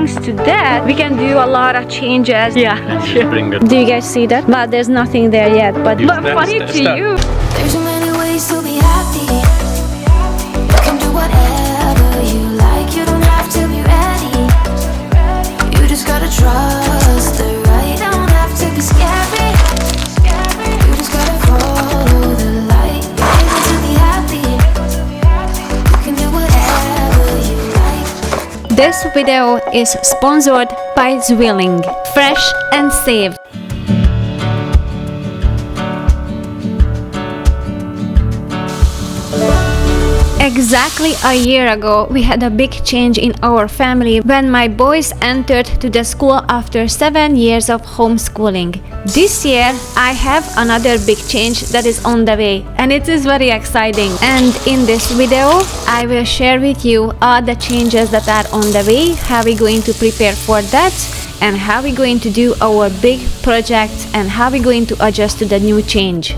thanks to that, we can do a lot of changes. Yeah, Just bring it. do you guys see that? But there's nothing there yet, but funny to you. There's so many ways to be happy. You can do whatever you like. You don't have to be ready. You just gotta trust the right. Don't have to be scary. You just gotta follow the light. You're able to be happy. You can do whatever you like. This video is sponsored by Zwilling. Fresh and safe. Exactly a year ago, we had a big change in our family when my boys entered to the school after 7 years of homeschooling. This year, I have another big change that is on the way, and it is very exciting. And in this video, I will share with you all the changes that are on the way, how we're going to prepare for that, and how we're going to do our big project, and how we're going to adjust to the new change.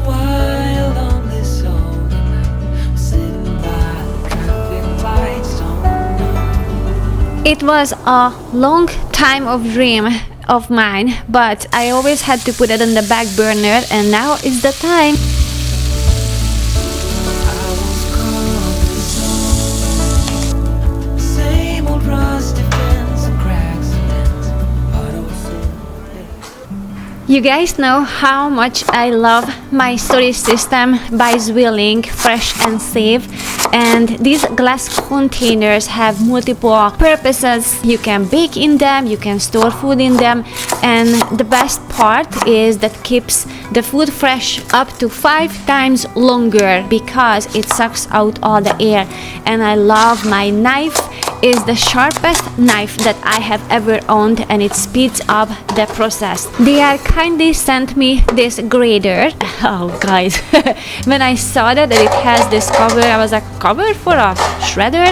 It was a long time of dream of mine, but I always had to put it on the back burner, and now is the time. You guys know how much I love my storage system by Zwilling, fresh and safe. And these glass containers have multiple purposes. You can bake in them, you can store food in them, and the best part is that keeps the food fresh up to 5 times longer because it sucks out all the air. And I love my knife. Is the sharpest knife that I have ever owned, and it speeds up the process. They are kindly sent me this grater. Oh guys, when I saw that it has this cover, I was like, cover for a shredder?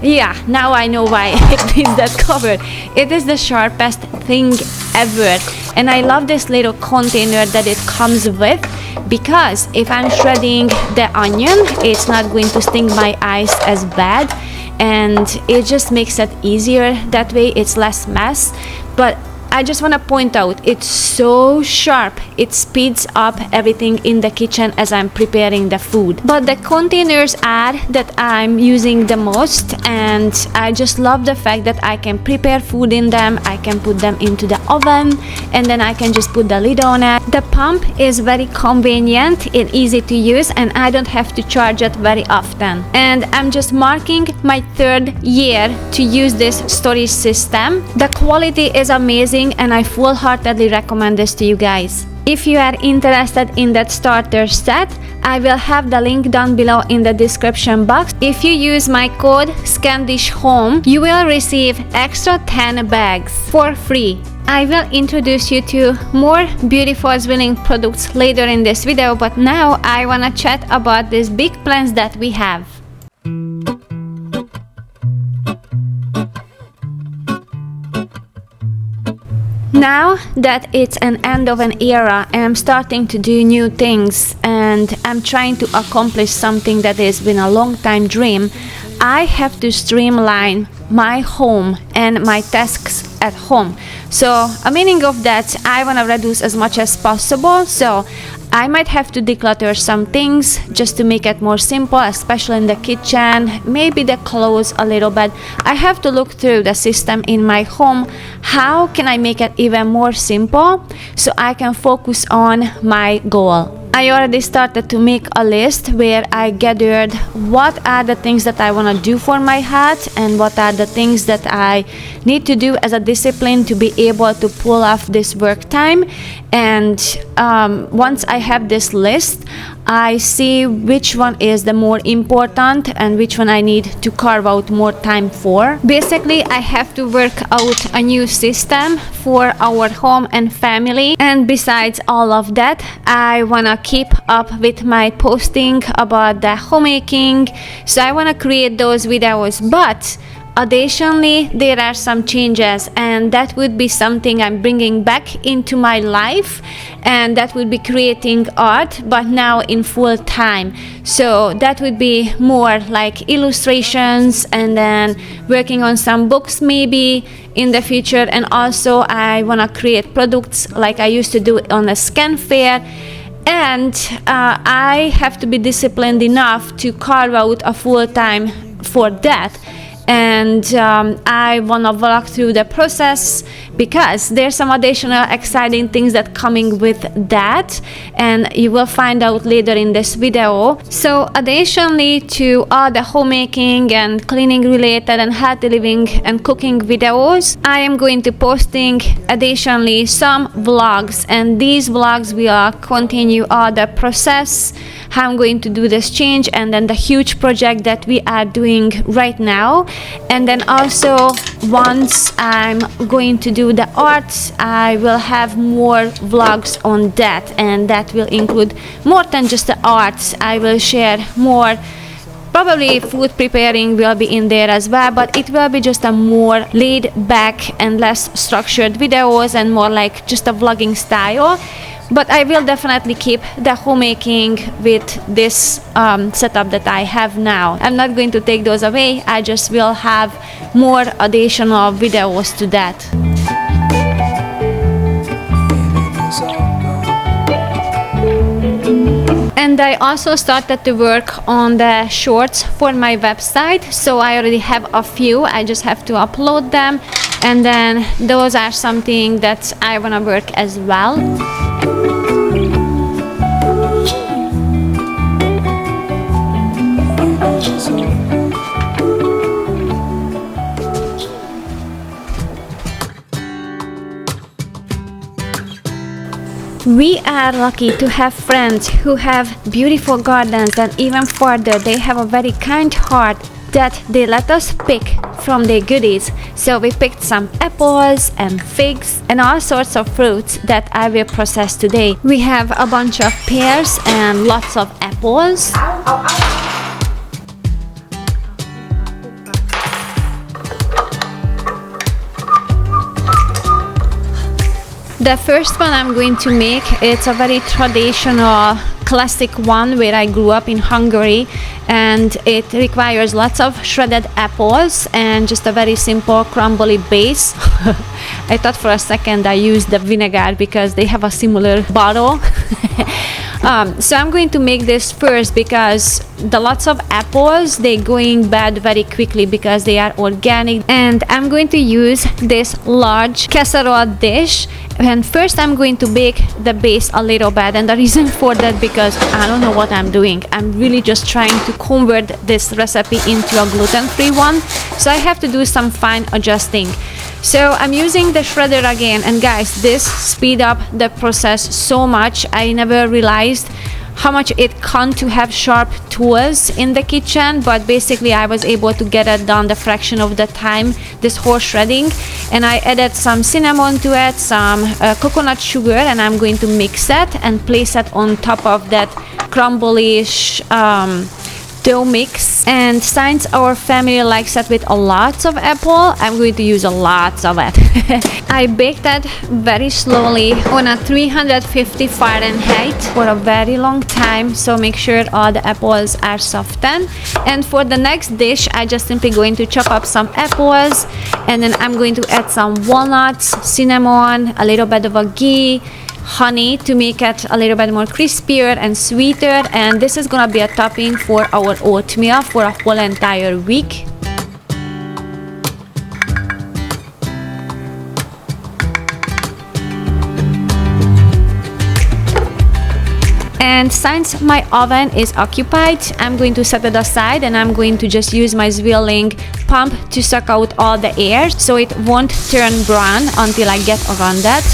Yeah, now I know why it is that cover. It is the sharpest thing ever, and I love this little container that it comes with, because if I'm shredding the onion, it's not going to sting my eyes as bad, and it just makes it easier that way. It's less mess. But I just want to point out, it's so sharp. It speeds up everything in the kitchen as I'm preparing the food. But the containers are that I'm using the most, and I just love the fact that I can prepare food in them. I can put them into the oven, and then I can just put the lid on it. The pump is very convenient and easy to use, and I don't have to charge it very often. And I'm just marking my 3rd year to use this storage system. The quality is amazing, and I full-heartedly recommend this to you guys. If you are interested in that starter set, I will have the link down below in the description box. If you use my code SCANDISHHOME, you will receive extra 10 bags for free. I will introduce you to more beautiful Zwilling products later in this video, but now I wanna chat about these big plans that we have. Now that it's an end of an era and I'm starting to do new things, and I'm trying to accomplish something that has been a long time dream, I have to streamline my home and my tasks at home. So a meaning of that, I want to reduce as much as possible. So I might have to declutter some things just to make it more simple, especially in the kitchen, maybe the clothes a little bit. I have to look through the system in my home. How can I make it even more simple so I can focus on my goal? I already started to make a list where I gathered what are the things that I want to do for my health, and what are the things that I need to do as a discipline to be able to pull off this work time. And once I have this list, I see which one is the more important and which one I need to carve out more time for. Basically, I have to work out a new system for our home and family. And besides all of that, I want to keep up with my posting about the homemaking. So I want to create those videos, but Additionally, there are some changes, and that would be something I'm bringing back into my life, and that would be creating art, but now in full time. So that would be more like illustrations, and then working on some books maybe in the future. And also I want to create products like I used to do on a scan fair. And I have to be disciplined enough to carve out a full time for that. And I want to walk through the process because there's some additional exciting things that coming with that, and you will find out later in this video. So additionally to all the homemaking and cleaning related and healthy living and cooking videos, I am going to posting additionally some vlogs, and these vlogs will continue all the process, how I'm going to do this change, and then the huge project that we are doing right now. And then also once I'm going to do the art, I will have more vlogs on that, and that will include more than just the art. I will share more, probably food preparing will be in there as well, but it will be just a more laid back and less structured videos and more like just a vlogging style. But I will definitely keep the homemaking with this setup that I have now. I'm not going to take those away. I just will have more additional videos to that. And I also started to work on the shorts for my website. So I already have a few. I just have to upload them. And then those are something that I want to work as well. We are lucky to have friends who have beautiful gardens, and even further, they have a very kind heart that they let us pick from their goodies. So we picked some apples and figs and all sorts of fruits that I will process today. We have a bunch of pears and lots of apples. The first one I'm going to make, it's a very traditional classic one where I grew up in Hungary, and it requires lots of shredded apples and just a very simple crumbly base. I thought for a second I used the vinegar because they have a similar bottle. So I'm going to make this first because the lots of apples, they going bad very quickly because they are organic, and I'm going to use this large casserole dish. And first I'm going to bake the base a little bit, and the reason for that because I don't know what I'm doing. I'm really just trying to convert this recipe into a gluten-free one, so I have to do some fine adjusting. So I'm using the shredder again, and guys, this speed up the process so much. I never realized how much it counts to have sharp tools in the kitchen, but basically I was able to get it done the fraction of the time, this whole shredding. And I added some cinnamon to it, some coconut sugar, and I'm going to mix it and place it on top of that crumbly-ish dough mix. And since our family likes it with a lot of apple, I'm going to use a lot of it. I baked that very slowly on a 350 Fahrenheit for a very long time, so make sure all the apples are softened. And for the next dish, I just simply going to chop up some apples, and then I'm going to add some walnuts, cinnamon, a little bit of a ghee, honey to make it a little bit more crispier and sweeter. And this is gonna be a topping for our oatmeal for a whole entire week. And since my oven is occupied, I'm going to set it aside, and I'm going to just use my Zwilling pump to suck out all the air so it won't turn brown until I get around that.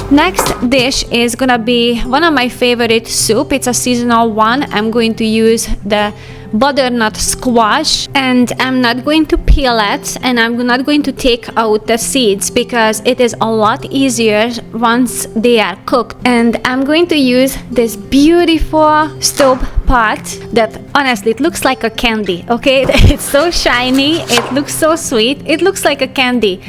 Next dish is gonna be one of my favorite soup. It's a seasonal one. I'm going to use the butternut squash, and I'm not going to peel it, and I'm not going to take out the seeds because it is a lot easier once they are cooked. And I'm going to use this beautiful stove pot that honestly it looks like a candy. Okay, it's so shiny, it looks so sweet, it looks like a candy.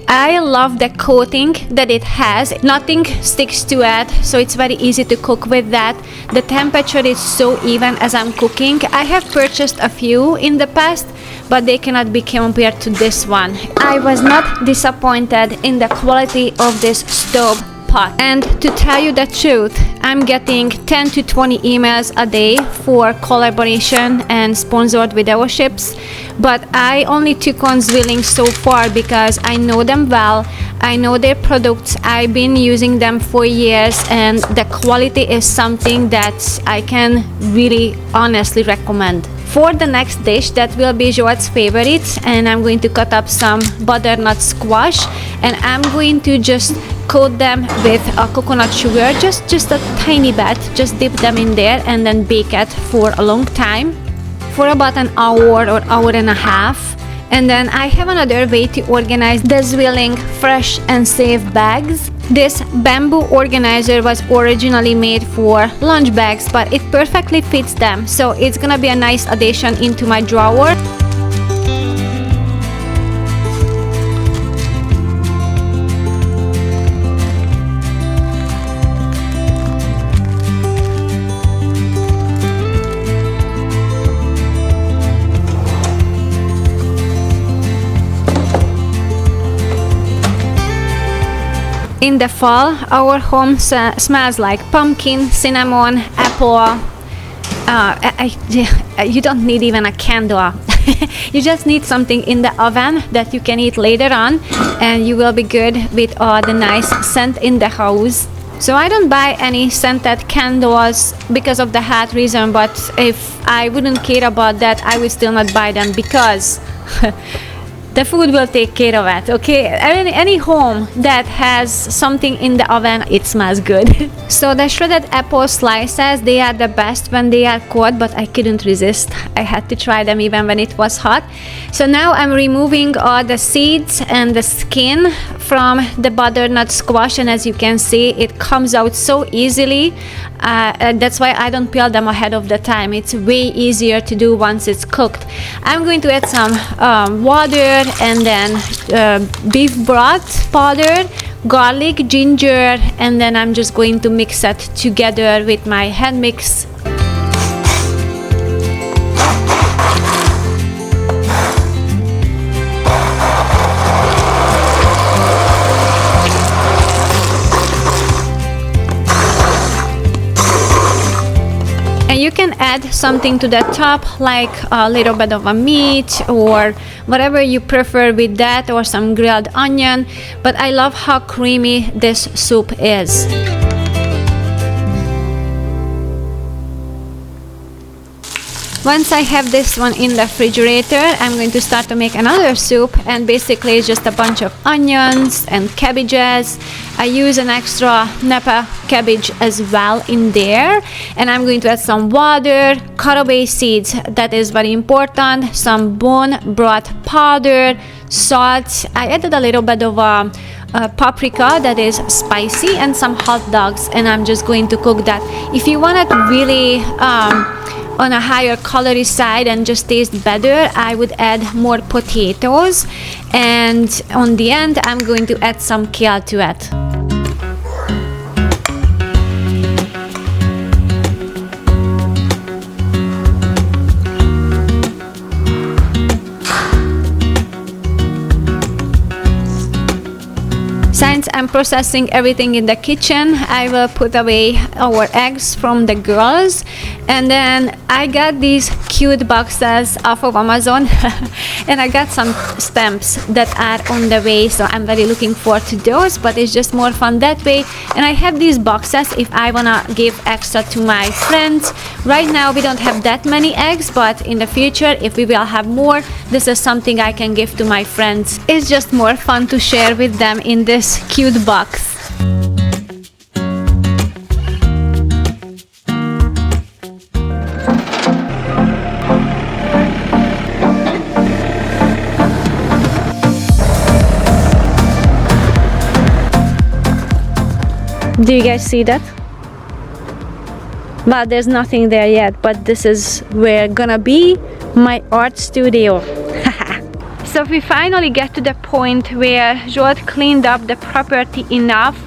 I love the coating that it has. Nothing sticks to it, so it's very easy to cook with that. The temperature is so even as I'm cooking. I have purchased a few in the past, but they cannot be compared to this one. I was not disappointed in the quality of this stove pot. And to tell you the truth, I'm getting 10 to 20 emails a day for collaboration and sponsored videoships, but I only took on Zwilling so far because I know them well. I know their products. I've been using them for years, and the quality is something that I can really honestly recommend. For the next dish, that will be Joette's favorite, and I'm going to cut up some butternut squash, and I'm going to just coat them with coconut sugar, just a tiny bit. Just dip them in there and then bake it for a long time, for about an hour or hour and a half. And then I have another way to organize the Zwilling Fresh and Safe bags. This bamboo organizer was originally made for lunch bags, but it perfectly fits them, so it's gonna be a nice addition into my drawer. In the fall, our home smells like pumpkin, cinnamon, apple. You don't need even a candle. You just need something in the oven that you can eat later on, and you will be good with all the nice scent in the house. So I don't buy any scented candles because of the hot reason, but if I wouldn't care about that, I would still not buy them because the food will take care of it, okay? Any home that has something in the oven, it smells good. So the shredded apple slices, they are the best when they are cold, but I couldn't resist. I had to try them even when it was hot. So now I'm removing all the seeds and the skin from the butternut squash, and as you can see, it comes out so easily. That's why I don't peel them ahead of the time. It's way easier to do once it's cooked. I'm going to add some water, and then beef broth powder, garlic, ginger, and then I'm just going to mix it together with my hand mix. And you can add something to the top, like a little bit of a meat or whatever you prefer with that, or some grilled onion. But I love how creamy this soup is. Once I have this one in the refrigerator, I'm going to start to make another soup, and basically it's just a bunch of onions and cabbages. I use an extra Napa cabbage as well in there, and I'm going to add some water, caraway seeds, that is very important, some bone broth powder, salt. I added a little bit of paprika that is spicy, and some hot dogs, and I'm just going to cook that. If you want it really on a higher calorie side and just taste better, I would add more potatoes, and on the end I'm going to add some kale to it. Since I'm processing everything in the kitchen, I will put away our eggs from the girls. And then I got these cute boxes off of Amazon and I got some stamps that are on the way, so I'm very looking forward to those, but it's just more fun that way. And I have these boxes if I wanna give extra to my friends. Right now we don't have that many eggs, but in the future, if we will have more, this is something I can give to my friends. It's just more fun to share with them in this cute box. Do you guys see that? Well, there's nothing there yet, but this is where gonna be my art studio. So we finally get to the point where Zsolt cleaned up the property enough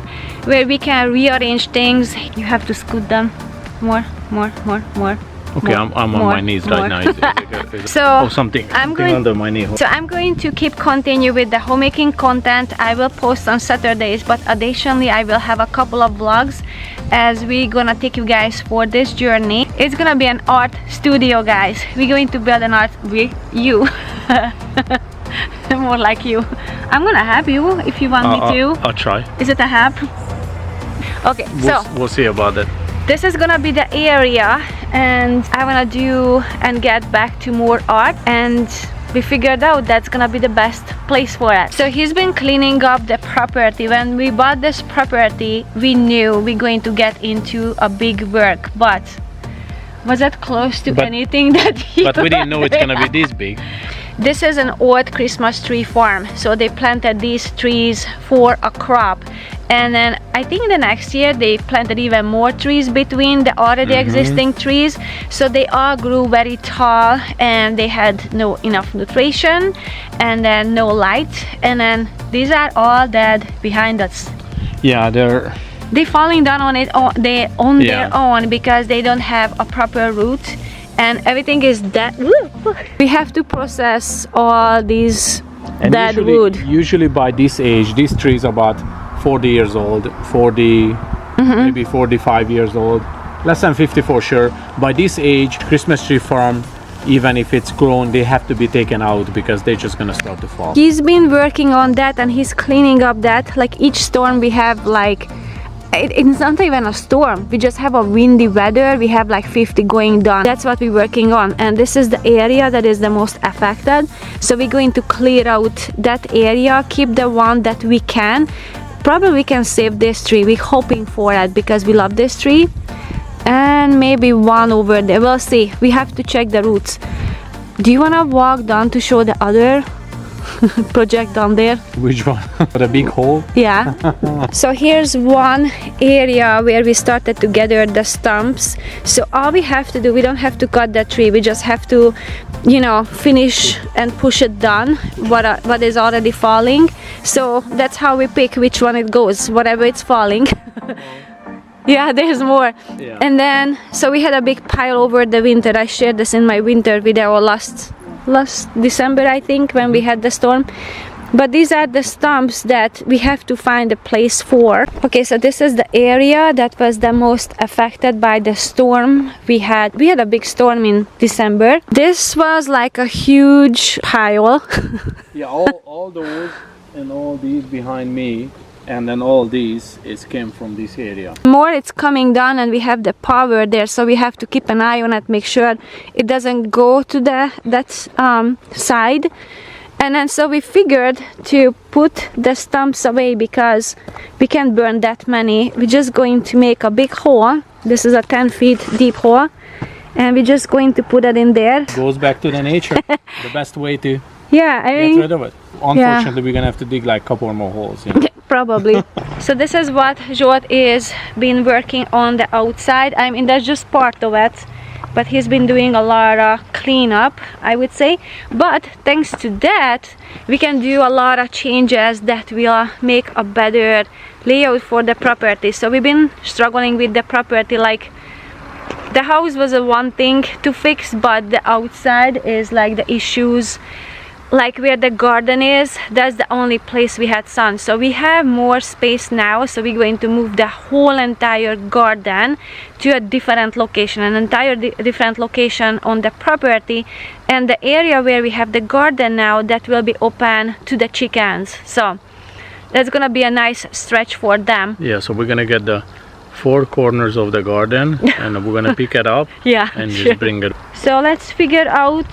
where we can rearrange things. You have to scoot down more. Okay, I'm on my knees right now. So something going under my knee. So I'm going to continue with the homemaking content. I will post on Saturdays, but additionally I will have a couple of vlogs as we're gonna take you guys for this journey. It's gonna be an art studio, guys. We're going to build an art with you. More like you. I'm gonna help you if you want me to. I'll try. Is it a help? Okay, we'll see about that. This is gonna be the area, and I wanna do and get back to more art, and we figured out that's gonna be the best place for it. So he's been cleaning up the property. When we bought this property, we knew we're going to get into a big work, but was that close to anything that he But we didn't know it's gonna be this big. This is an old Christmas tree farm, so they planted these trees for a crop, and then I think the next year they planted even more trees between the already existing trees, so they all grew very tall and they had no enough nutrition and then no light, and then these are all dead behind us. Yeah, they're falling down on their own because they don't have a proper root. And everything is dead. We have to process all these dead wood. Usually by this age, this tree is about 40 years old, 40, maybe 45 years old, less than 50 for sure. By this age, Christmas tree farm, even if it's grown, they have to be taken out because they're just gonna start to fall. He's been working on that and he's cleaning up that. Like each storm we have like, it's not even a storm, we just have a windy weather. We have like 50 going down. That's what we're working on, and this is the area that is the most affected, so we're going to clear out that area, keep the one that we can. Probably we can save this tree. We're hoping for that because we love this tree, and maybe one over there. We'll see. We have to check the roots. Do you want to walk down to show the other project down there? Which one? The big hole? Yeah. So here's one area where we started to gather the stumps. So all we have to do, we don't have to cut the tree, we just have to, you know, finish and push it down what is already falling. So that's how we pick which one it goes, whatever it's falling. Yeah, there's more. Yeah. And then so we had a big pile over the winter. I shared this in my winter video last December, I think, when we had the storm. But these are the stumps that we have to find a place for. Okay, so this is the area that was the most affected by the storm we had. We had a big storm in December. This was like a huge pile. Yeah, all those and all these behind me, and then all these came from this area. More it's coming down, and we have the power there, so we have to keep an eye on it, make sure it doesn't go to that side. And then so we figured to put the stumps away because we can't burn that many. We're just going to make a big hole. This is a 10 feet deep hole, and we're just going to put it in there. Goes back to the nature. The best way to get rid of it. Unfortunately, we're gonna have to dig like a couple more holes. You know? Probably. So this is what Zsolt is been working on the outside. I mean, that's just part of it, but he's been doing a lot of cleanup, I would say. But thanks to that, we can do a lot of changes that will make a better layout for the property. So we've been struggling with the property, like the house was a one thing to fix, but the outside is like the issues. Like where the garden is, that's the only place we had sun. So we have more space now, so we're going to move the whole entire garden to a different location, an entire different location on the property. And the area where we have the garden now, that will be open to the chickens. So that's gonna be a nice stretch for them. Yeah, so we're gonna get the 4 corners of the garden and we're gonna pick it up and just bring it. So let's figure out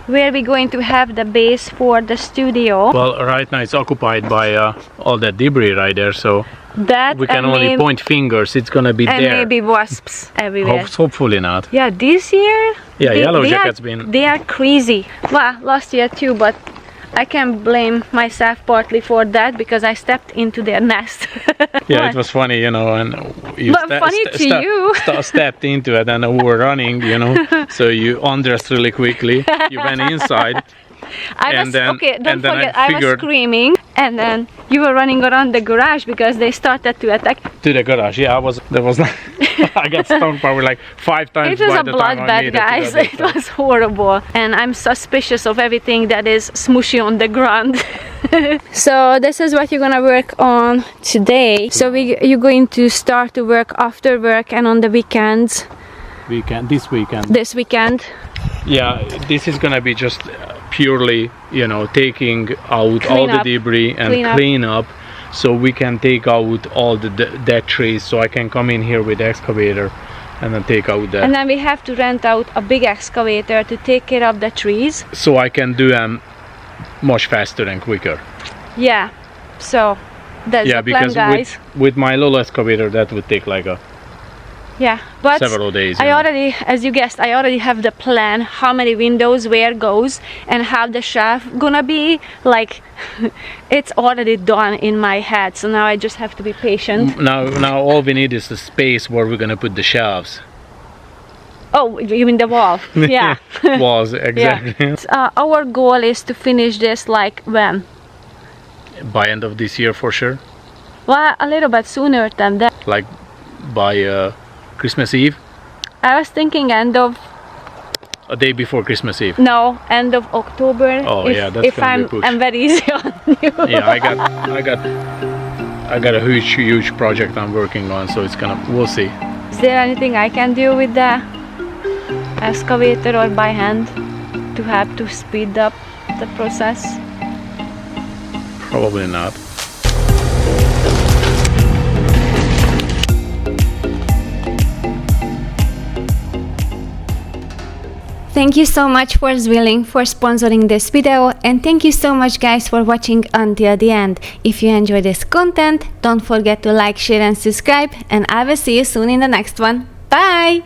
where we're going to have the base for the studio. Well, right now it's occupied by all that debris right there, so that we can only point fingers. It's gonna be and there. And maybe wasps everywhere. Hopefully not. Yeah, this year. Yeah, yellow jacket's been. They are crazy. Well, last year too, but I can blame myself partly for that because I stepped into their nest. Yeah, What? it was funny, you know, and you But funny to you. stepped into it and we were running, you know, so you undressed really quickly, you went inside. I was, okay, don't and then forget, I I was figured- screaming and then you were running around the garage because they started to attack. To the garage, yeah, there was like, I got stung probably like 5 times It was by a the time I bloodbath, made it to guys. the It was horrible. And I'm suspicious of everything that is smushy on the ground. So this is what you're gonna work on today. So you're going to start to work after work and on the weekends. This weekend. This weekend. Yeah, this is gonna be just purely, you know, taking out all the up. debris and clean up, so we can take out all the dead trees. So I can come in here with the excavator and then take out that. And then we have to rent out a big excavator to take care of the trees. So I can do them much faster and quicker. Yeah. So that's Yeah, the plan, because guys. with my little excavator that would take like Yeah, but several days. I you know. already, as you guessed, I already have the plan how many windows where goes and how the shelf gonna be. Like, it's already done in my head, so now I just have to be patient. Now all we need is the space where we're gonna put the shelves. Oh, you mean the wall? Yeah. Walls, exactly. Yeah. Our goal is to finish this like when? By end of this year for sure. Well, a little bit sooner than that. Like by Christmas Eve. I was thinking end of, A day before Christmas Eve. no, end of October. Oh, yeah, that's if gonna be I'm very easy on you. Yeah, I got a huge project I'm working on, so we'll see. Is there anything I can do with the excavator or by hand to help to speed up the process? Probably not. Thank you so much for Zwilling for sponsoring this video, and thank you so much guys for watching until the end. If you enjoy this content, don't forget to like, share and subscribe, and I will see you soon in the next one. Bye!